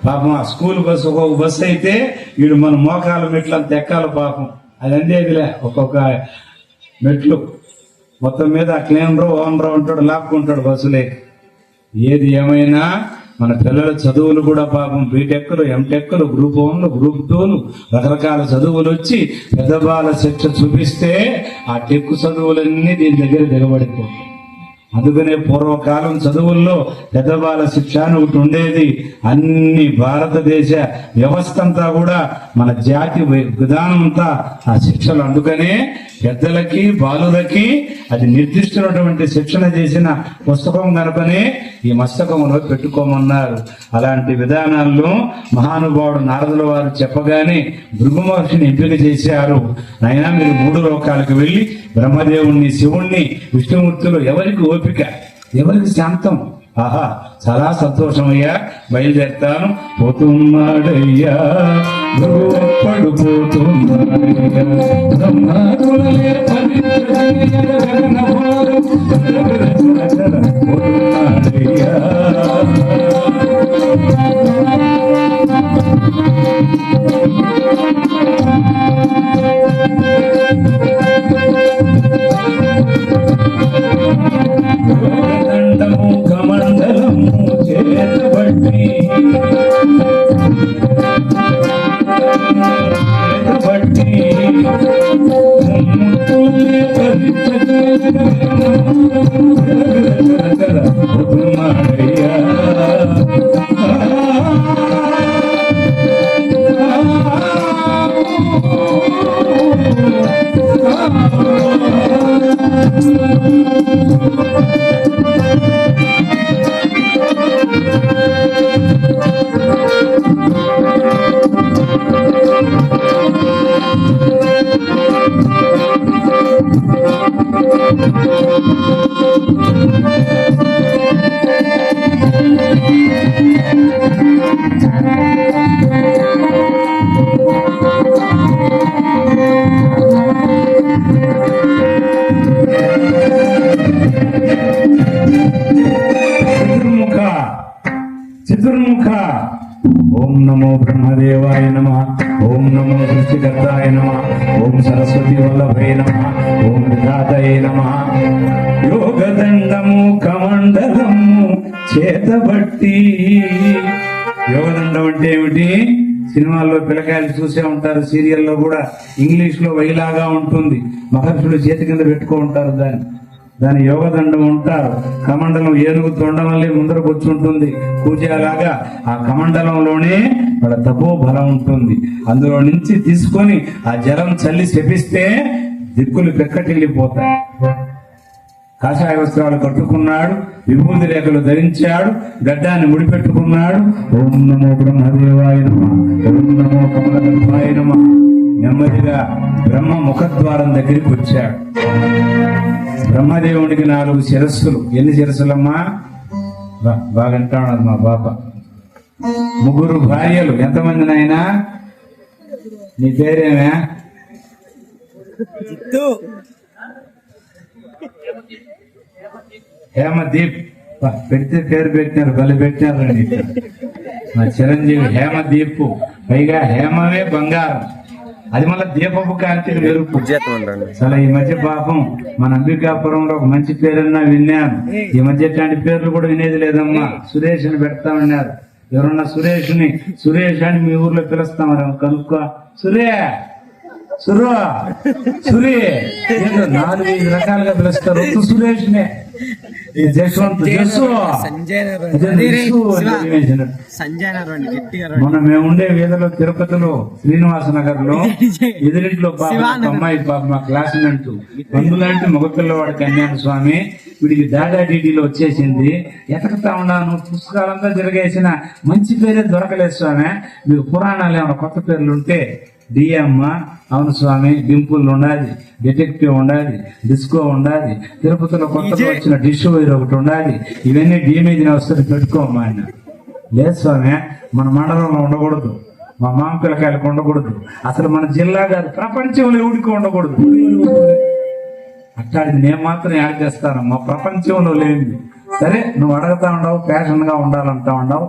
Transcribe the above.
పాపం ఆ school bus ఒక్కొక్క బస్సు అయితే వీడు మన మోకాల మెట్లు అంత ఎక్కాలి పాపం. అది అందేదిలే ఒక్కొక్క మెట్లు మొత్తం మీద ఆ క్లీనరు ఓనరు ఉంటాడు, లాక్కుంటాడు బస్సులే. ఏది ఏమైనా మన పిల్లల చదువులు కూడా పాపం బీటెక్లు, ఎంటెక్లు, గ్రూప్ 1లు, గ్రూప్ 2లు రకరకాల చదువులు వచ్చి పెద్ద బాల శిక్ష చూపిస్తే ఆ టెక్కు చదువులన్నీ దీని దగ్గర దిగబడిపోతాయి. అందుకనే పూర్వకాలం చదువుల్లో పెద్దబాల శిక్ష అని ఒకటి ఉండేది. అన్ని భారతదేశ వ్యవస్థ అంతా కూడా మన జాతి విధానం అంతా ఆ శిక్షలు. అందుకనే పెద్దలకి బాలులకి అది నిర్దిష్టమైనటువంటి శిక్షణ చేసిన పుస్తకం కనుకనే ఈ మస్తకంలో పెట్టుకోమన్నారు. అలాంటి విధానాల్లో మహానుభావుడు నారదుల వారు చెప్పగానే భృగు మహర్షిని ఎంపిక చేశారు. అయినా మీరు 3 లోకాలకు వెళ్ళి బ్రహ్మదేవుణ్ణి, శివుణ్ణి, విష్ణుమూర్తులు ఎవరికి ఓపిక, ఎవరికి శాంతం, ఆహా చాలా సంతోషమయ్యా, బయలుదేరుతాను. పోతున్నాడయ్యా పడిపోతున్నాడయ్యా దండము కమండలము చేతబట్టి చతుర్ముఖ. ఓం నమో బ్రహ్మదేవాయ నమః, ఓం నమో సృష్టికర్తాయ నమః, ఓం సరస్వతి వల్లభే నమః, ఓం విధాతయే నమః. యోగదండము కమండలము చేతబట్టి. యోగదండం అంటే ఏమిటి? సినిమాల్లో పిల్లకాయలు చూసే ఉంటారు, సీరియల్లో కూడా ఇంగ్లీష్ లో వైలాగా ఉంటుంది, మహర్షులు చేతి కింద పెట్టుకో ఉంటారు దాని యోగదండం ఉంటారు. కమండలం ఏనుగు తొండమల్లి ముందర కూర్చుంటుంది, కూజాలాగా ఆ కమండలంలోనే వాళ్ళ తపో బలం ఉంటుంది. అందులో నుంచి తీసుకొని ఆ జలం చల్లి శపిస్తే దిక్కులు పెక్కటిల్లిపోతాయి. కాషాయ వస్త్రాలు కట్టుకున్నాడు, విభూతి రేఖలు ధరించాడు, గడ్డాన్ని ముడిపెట్టుకున్నాడు. ఓం నమో బ్రహ్మదేవాయ నమః, ఓం నమో కమలగర్భాయ నమః. నెమ్మదిగా బ్రహ్మ ముఖద్వారం దగ్గరికి వచ్చాడు. బ్రహ్మదేవుడికి 4 శిరస్సులు. ఎన్ని శిరస్సులమ్మా? బాగంటాడు మా బాప. 3 భార్యలు. ఎంతమంది నాయనా? నీ పేరేమే? హేమదీప్. పెడితే పేరు పెట్టినారు, బలి పెట్టినారు అండి. మా చిరంజీవి హేమదీప్. పైగా హేమమే బంగారం, అది మళ్ళీ దీపపు కాంతి వెలుపు. అసలు ఈ మధ్య పాపం మన అంబికాపురంలో ఒక మంచి పేరున్నా విన్నాను. ఈ మధ్య ఇట్లాంటి పేర్లు కూడా వినేది లేదమ్మా. సురేష్ అని పెడతామన్నారు. ఎవరన్నా సురేష్ అని మీ ఊర్లో పిలుస్తామని కనుక్కో. సురే 4-5 రకాలుగా పిలుస్తారు. సురేష్నే, మొన్న మేము ఉండే వీధిలో తిరుపతిలో శ్రీనివాస నగర్ లో ఎదురింట్లో అమ్మాయి పాప మా క్లాస్మేట్ బంధులాంటి మగపిల్లవాడి కన్యాన స్వామి, వీడికి దాదా డీడీలో వచ్చేసింది. ఎతకతా ఉన్నాను, పుస్తకాలంతా తిరగేసిన మంచి పేరే దొరకలేదు స్వామి. మీకు పురాణాలు ఏమైనా కొత్త పేర్లు ఉంటే డిఎమ్మ. అవును స్వామి, డింపుల్ ఉండాలి, డిటెక్టివ్ ఉండాలి, డిస్కో ఉండాలి, తిరుపతిలో కొత్తగా వచ్చిన డిష్ వైర్ ఒకటి ఉండాలి. ఇవన్నీ డీమేజ్ని వస్తుంది, పెట్టుకోమ్మా ఆయన. లేదు స్వామి, మన మండలంలో ఉండకూడదు, మా మామ పిల్లకాయలకు ఉండకూడదు, అసలు మన జిల్లా కాదు ప్రపంచంలో ఎవడికి ఉండకూడదు. అట్లాంటిది నేను మాత్రం యాడ్ చేస్తాను, మా ప్రపంచంలో లేనిది. సరే, నువ్వు అడుగుతా ఉండవు, ఫ్యాషన్ గా ఉండాలంటా ఉండవు,